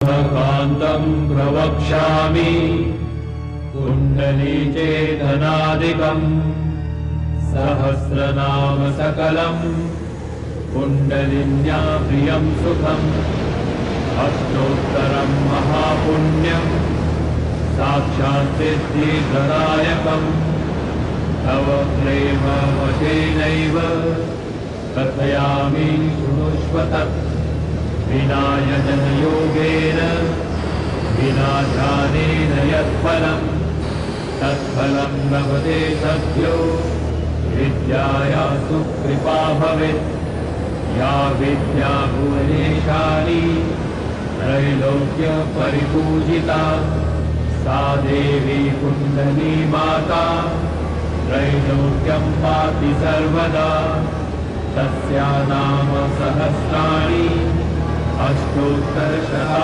कान्तं प्रवक्ष्यामि कुण्डलीचे धनादिकम् सहस्रनाम सकलम् कुण्डलिन्या प्रियं सुखम् अष्टोत्तरं महापुण्यम् साक्षात् सिद्धिप्रदायकम् तव प्रेमवशेनैव कथयामि शृणुष्व तत् विना यजनयोगेन विना ध्यानेन यत्फलम् तत्फलं लभते सद्यो विद्याया सुकृपा भवेत् या विद्या भुवनेशानी त्रैलोक्य परिपूजिता सा देवी कुण्डली माता त्रैलोक्यं पाति सर्वदा तस्या नाम सहस्राणि अष्टोत्तरशता